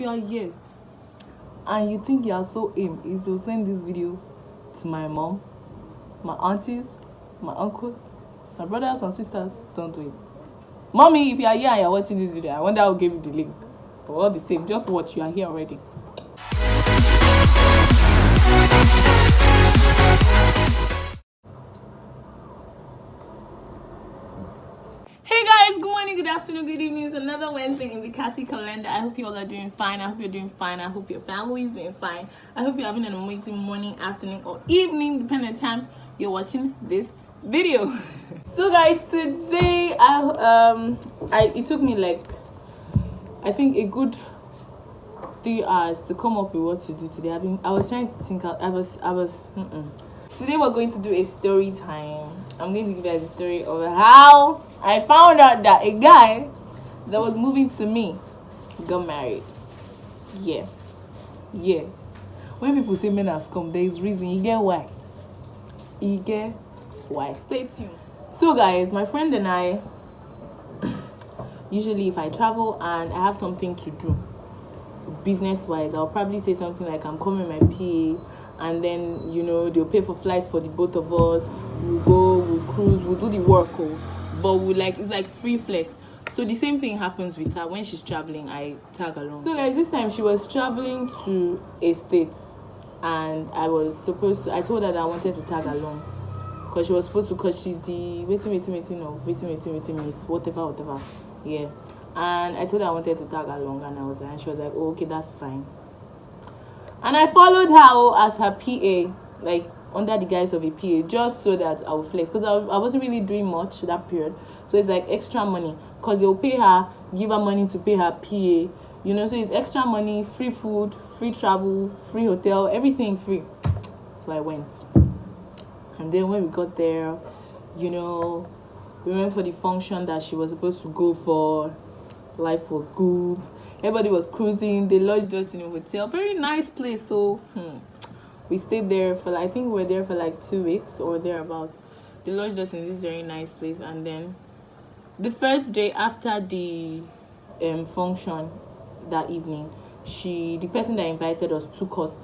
you are here and you think you are so aim, is to send this video to my mom, my aunties, my uncles, my brothers and sisters, don't do it. Mommy, if you are here and you're watching this video, I wonder who gave you the link. But all the same, just watch, you are here already. Hey guys, good morning, good afternoon, good evening. It's another Wednesday in the Cassie calendar. I hope you all are doing fine. I hope you're doing fine. I hope your family is doing fine. I hope you're having an amazing morning, afternoon, or evening, depending on the time you're watching this video. So guys, today it took me like I think a good 3 hours to come up with what to do today. I was trying to think. Today we're going to do a story time. I'm going to give you guys a story of how I found out that a guy that was moving to me got married. Yeah. When people say men are scum, there is reason. You get why. Stay tuned. So guys, my friend and I, usually if I travel and I have something to do, business-wise, I'll probably say something like, I'm coming with my PA, and then, they'll pay for flights for the both of us. We'll go, we'll cruise, we'll do the work, but it's like free flex. So the same thing happens with her. When she's traveling, I tag along. So guys, this time she was traveling to a state, and I told her that I wanted to tag along. Because she was supposed to, because she's the waiting, miss, whatever. Yeah. And I told her I wanted to tag along, and she was like, oh, okay, that's fine. And I followed her as her PA, like under the guise of a PA, just so that I would flex. Because I wasn't really doing much that period. So it's like extra money. Because they'll pay her, give her money to pay her PA. So it's extra money, free food, free travel, free hotel, everything free. So I went. And then when we got there, we went for the function that she was supposed to go for. Life was good. Everybody was cruising. They lodged us in a hotel. Very nice place. So we stayed there for, I think we were there for like 2 weeks or thereabouts. They lodged us in this very nice place. And then the first day after the function that evening, the person that invited us took us.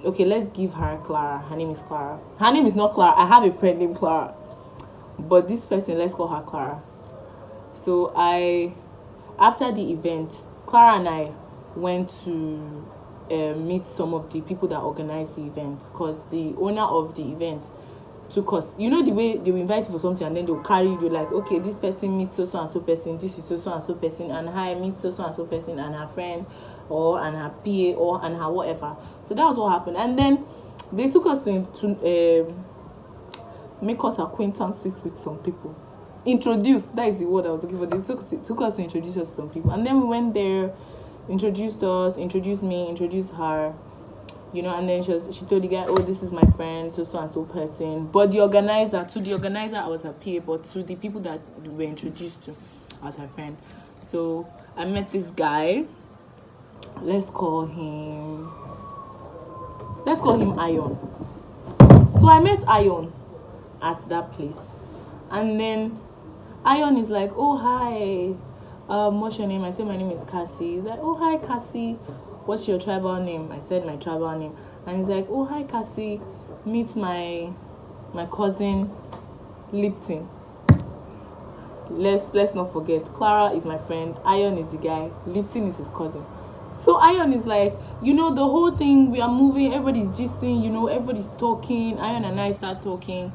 Okay, let's give her Clara. Her name is Clara. Her name is not Clara. I have a friend named Clara. But this person, let's call her Clara. So after the event, Clara and I went to meet some of the people that organized the event, because the owner of the event took us. The way they will invite you for something and then they'll carry you, like, okay, this person meets so and so person, this is so and so person, and I meet so and so person and her friend, and her PA, and her whatever. So that was what happened. And then they took us to make us acquaintances with some people. Introduce, that is the word I was looking for. They took us to introduce us to some people. And then we went there, introduced us, introduced me, introduced her, and then she told the guy, oh, this is my friend, so and so person. But to the organizer, I was her PA, but to the people that we were introduced to, I was her friend. So I met this guy. Let's call him Ion. So I met Ion at that place. And then Ion is like, oh, hi. What's your name? I said, my name is Cassie. He's like, oh, hi, Cassie. What's your tribal name? I said my tribal name. And he's like, oh, hi, Cassie. Meet my cousin, Lipton. Let's not forget, Clara is my friend. Ion is the guy. Lipton is his cousin. So Ion is like, the whole thing, we are moving, everybody's gisting, everybody's talking. Ion and I start talking.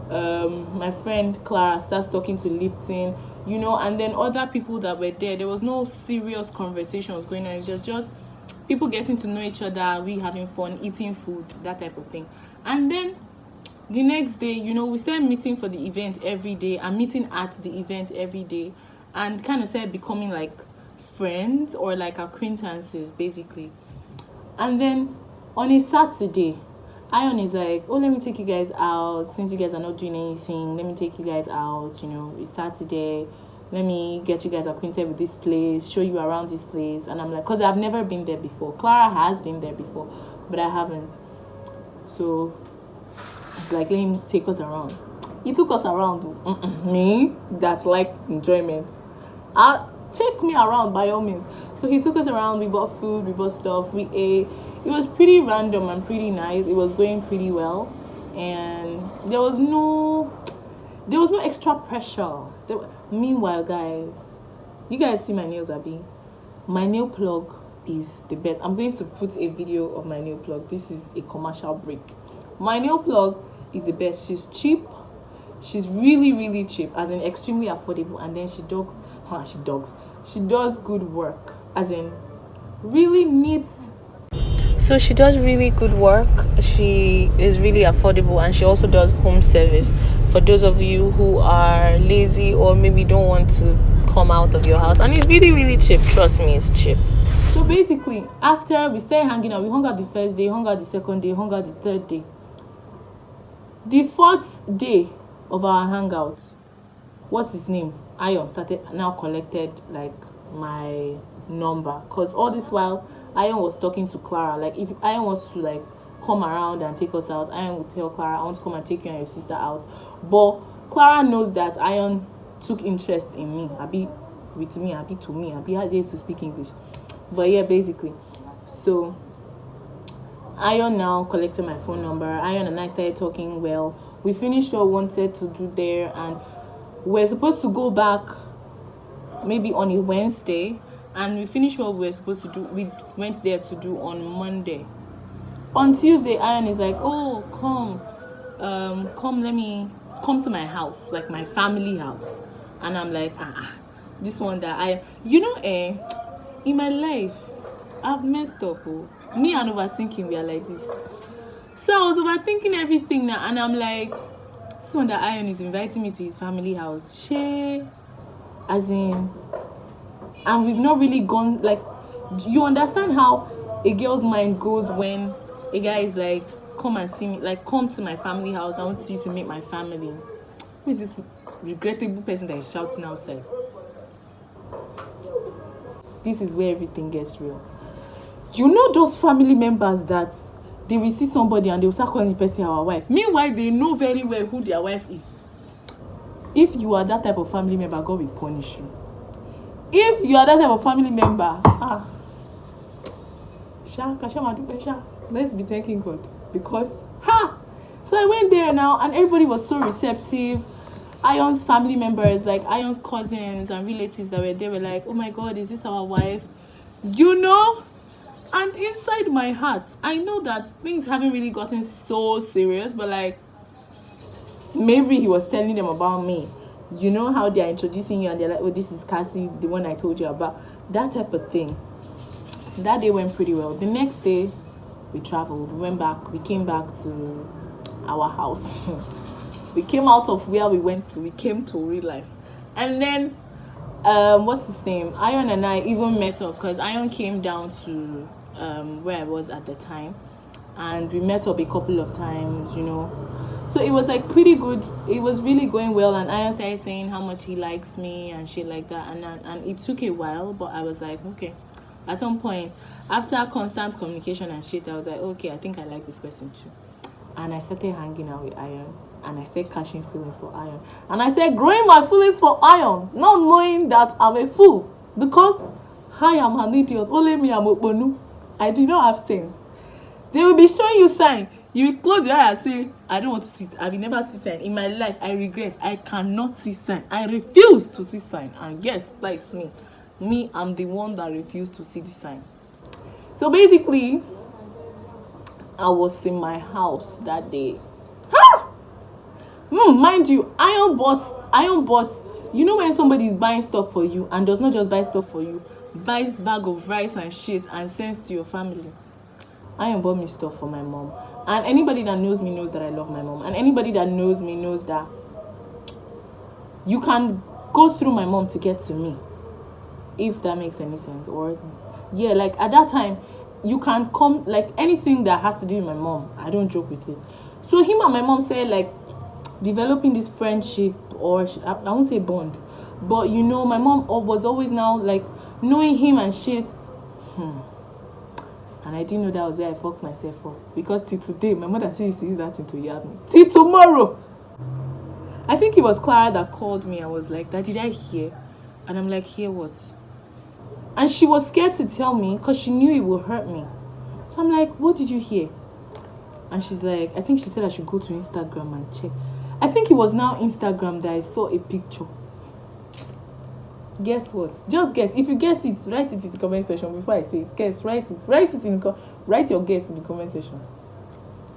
My friend Clara starts talking to Lipton, and then other people that were there was no serious conversations going on. It's just people getting to know each other, we having fun, eating food, that type of thing. And then the next day, we started meeting for the event every day and meeting at the event every day, and kind of started becoming like friends or like acquaintances basically. And then on a Saturday, Ion is like, oh, let me take you guys out. Since you guys are not doing anything, let me take you guys out. It's Saturday. Let me get you guys acquainted with this place, show you around this place. And I'm like, because I've never been there before. Clara has been there before, but I haven't. So it's like, let him take us around. He took us around. Me, that like enjoyment. Take me around by all means. So So he took us around, we bought food, we bought stuff, we ate. It was pretty random and pretty nice. It was going pretty well. And there was no extra pressure. Meanwhile, guys, you guys see my nails, Abby? My nail plug is the best. I'm going to put a video of my nail plug. This is a commercial break. My nail plug is the best. She's cheap. She's really, really cheap, as in extremely affordable. And then she does good work, as in really neat. So she does really good work. She is really affordable, and she also does home service for those of you who are lazy or maybe don't want to come out of your house. And it's really, really cheap. Trust me, it's cheap. So basically, after we started hanging out, we hung out the first day, hung out the second day, hung out the third day. The fourth day of our hangout, what's his name? Ion started now collected like my number, because all this while Ion was talking to Clara. Like, if Ion wants to like come around and take us out, Ion would tell Clara, I want to come and take you and your sister out. But Clara knows that Ion took interest in me. Abi with me, Abi to me, Abi had to speak English. But yeah, basically. So Ion now collected my phone number. Ion and I started talking well. We finished what we wanted to do there, and we're supposed to go back maybe on a Wednesday, and we finished what we were supposed to do. We went there to do on Monday. On Tuesday, Ion is like, oh, come to my house, like my family house. And I'm like, this one that in my life, I've messed up. Me and overthinking, we are like this. So I was overthinking everything now, and I'm like, this one that Ion is inviting me to his family house. As in, and we've not really gone, like, you understand how a girl's mind goes when a guy is like, come and see me, like, come to my family house, I want you to meet my family. Who is this regrettable person that is shouting outside? This is where everything gets real. You know those family members that they will see somebody and they will start calling the person our wife. Meanwhile, they know very well who their wife is. If you are that type of family member, God will punish you. If you are that type of family member, let's be thanking God. Because, so I went there now, and everybody was so receptive. Ion's family members, like Ion's cousins and relatives that were there, were like, oh my God, is this our wife? You know? And inside my heart, I know that things haven't really gotten so serious, but like, maybe he was telling them about me. You know how they are introducing you and they're like, oh, this is Cassie, the one I told you about. That type of thing. That day went pretty well. The next day, we traveled. We went back. We came back to our house. We came out of where we went to. We came to real life. And then, what's his name? Ion and I even met up, because Ion came down to where I was at the time. And we met up a couple of times, you know. So it was like pretty good. It was really going well. And Ion started saying how much he likes me and shit like that. And it took a while, but I was like, okay. At some point, after constant communication and shit, I was like, okay, I think I like this person too. And I started hanging out with Ion. And I started catching feelings for Ion. And I started growing my feelings for Ion, not knowing that I'm a fool. Because I am an idiot. Only me, I'm Oponu. I do not have sense. They will be showing you sign. You will close your eye and say, I don't want to see it. I will never see sign. In my life, I regret. I cannot see sign. I refuse to see sign. And yes, that's me. Me, I'm the one that refused to see the sign. So basically, I was in my house that day. Mind you, Ion bought, you know when somebody is buying stuff for you and does not just buy stuff for you, buys bag of rice and shit and sends to your family. Ion bought me stuff for my mom. And anybody that knows me knows that I love my mom. And anybody that knows me knows that you can go through my mom to get to me. If that makes any sense. Or, yeah, like at that time, you can come, like anything that has to do with my mom, I don't joke with it. So him and my mom said, like, developing this friendship, or I won't say bond, but you know, my mom was always now like knowing him and shit. And I didn't know that was where I fucked myself up, because till today my mother still used to use that thing to yab me. Till tomorrow. I think it was Clara that called me and was like, Dad, did I hear? And I'm like, hear what? And she was scared to tell me because she knew it would hurt me. So I'm like, what did you hear? And she's like, I think she said I should go to Instagram and check. I think it was now Instagram that I saw a picture. Guess what? Just guess. If you guess it, write it in the comment section before I say it. Guess, write it. Write your guess in the comment section.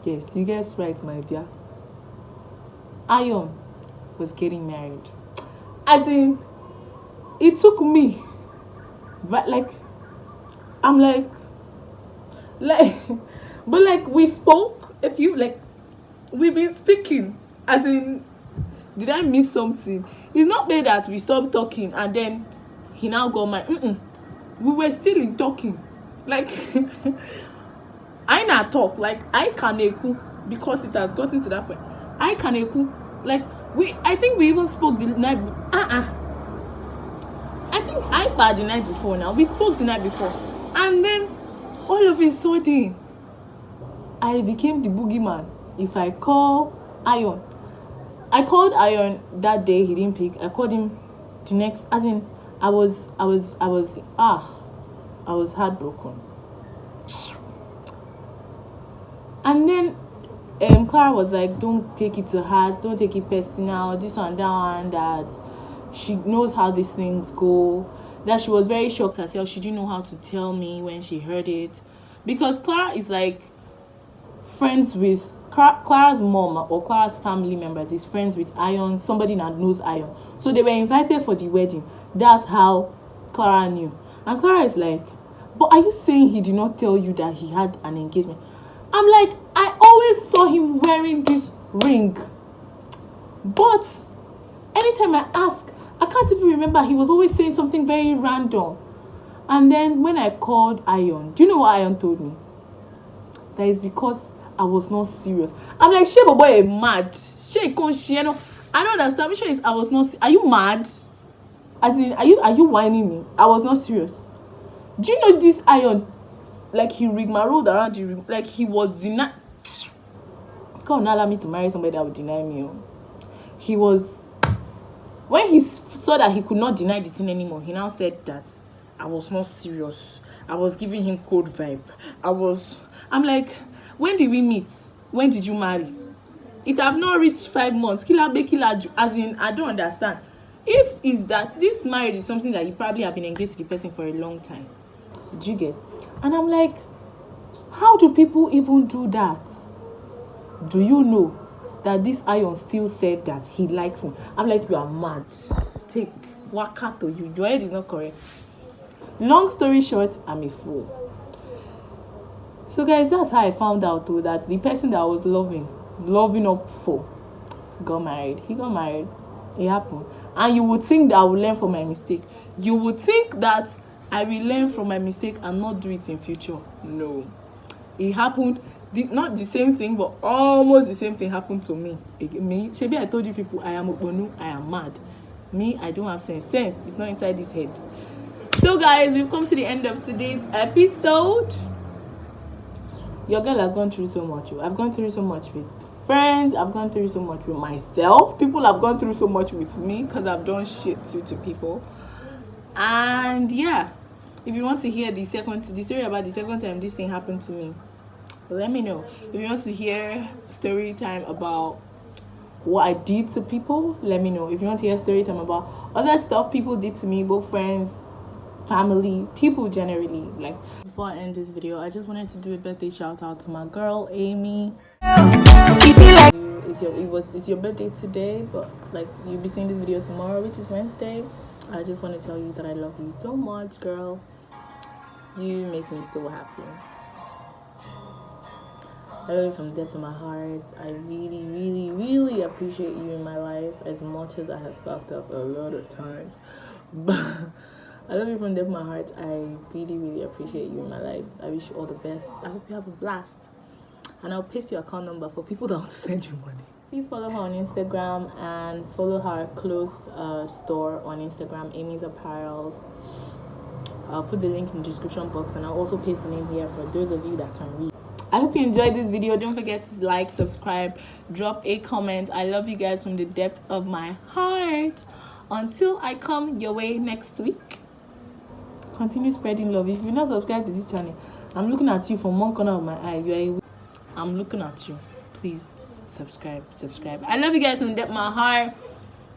Yes, you guess right, my dear. Iron was getting married. As in, it took me, but like, I'm like, but like we spoke. If you like, we've been speaking. As in, did I miss something? It's not bad that we stopped talking and then he now got married. We were still in talking. Like, I not talk. Like, I can echo because it has gotten to that point. I can echo. Like, I think we even spoke the night. I think I bad the night before. Now we spoke the night before, and then all of a sudden, I became the boogeyman. If I call Iron, I called Iron that day. He didn't pick. I called him the next. As in, I was heartbroken. And then Clara was like, don't take it to heart, don't take it personal, this and that, and that she knows how these things go. That she was very shocked herself. She didn't know how to tell me when she heard it. Because Clara is like friends with Clara's mom or Clara's family members is friends with Iron, somebody that knows Iron. So they were invited for the wedding. That's how Clara knew. And Clara is like, but are you saying he did not tell you that he had an engagement? I'm like, I always saw him wearing this ring. But anytime I ask, I can't even remember. He was always saying something very random. And then when I called Iron, do you know what Iron told me? That is because I was not serious. I'm like, she boy mad. She conscious. I don't understand. Which is I was not. Are you mad? As in, are you whining me? I was not serious. Do you know this Iron? Like he rigmarolled around the room. Like he was denied. God not allow me to marry somebody that would deny me. He was. When he saw that he could not deny the thing anymore, he now said that I was not serious. I was giving him cold vibe. I'm like, when did we meet? When did you marry? It have not reached 5 months. As in, I don't understand. If is that this marriage is something that you probably have been engaged to the person for a long time. Did you get? And I'm like, how do people even do that? Do you know that this Iron still said that he likes me? I'm like, you are mad. Take waka to you. Your head is not correct. Long story short, I'm a fool. So guys, that's how I found out too, that the person that I was loving up for, got married. He got married. It happened. And you would think that I would learn from my mistake. You would think that I will learn from my mistake and not do it in future. No. It happened. Not the same thing, but almost the same thing happened to me. Maybe I told you people, I am Okbonu, I am mad. Me, I don't have sense. Sense is not inside this head. So guys, we've come to the end of today's episode. Your girl has gone through so much. I've gone through so much with friends. I've gone through so much with myself. People have gone through so much with me because I've done shit to people. And yeah, if you want to hear the story about the second time this thing happened to me, let me know. If you want to hear story time about what I did to people, let me know. If you want to hear story time about other stuff people did to me, both friends, family, people generally. Like, before I end this video, I just wanted to do a birthday shout out to my girl Amy. It's your birthday today, but like you'll be seeing this video tomorrow, which is Wednesday. I just want to tell you that I love you so much, girl. You make me so happy. I love you from the depth of my heart. I really, really, really appreciate you in my life as much as I have fucked up a lot of times. But I love you from the depth of my heart. I really, really appreciate you in my life. I wish you all the best. I hope you have a blast. And I'll paste your account number for people that want to send you money. Please follow her on Instagram and follow her clothes store on Instagram, Amy's Apparel. I'll put the link in the description box, and I'll also paste the name here for those of you that can read. I hope you enjoyed this video. Don't forget to like, subscribe, drop a comment. I love you guys from the depth of my heart. Until I come your way next week. Continue spreading love. If you're not subscribed to this channel, I'm looking at you from one corner of my eye. I'm looking at you. Please subscribe. I love you guys from the depth of my heart.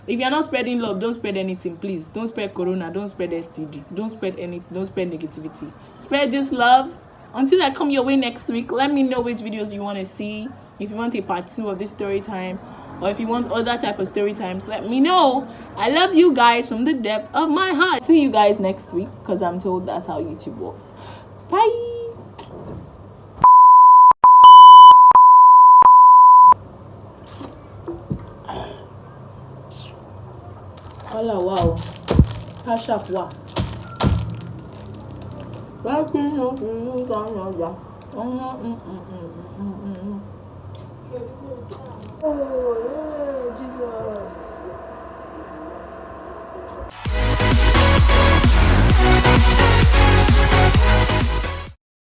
If you're not spreading love, don't spread anything, please. Don't spread corona, don't spread STD, don't spread anything, don't spread negativity. Spread just love. Until I come your way next week, let me know which videos you want to see. If you want a part 2 of this story time, or if you want other type of story times, let me know. I love you guys from the depth of my heart. See you guys next week, because I'm told that's how YouTube works. Bye. Oh wow, cash up wow. Oh yeah, Jesus.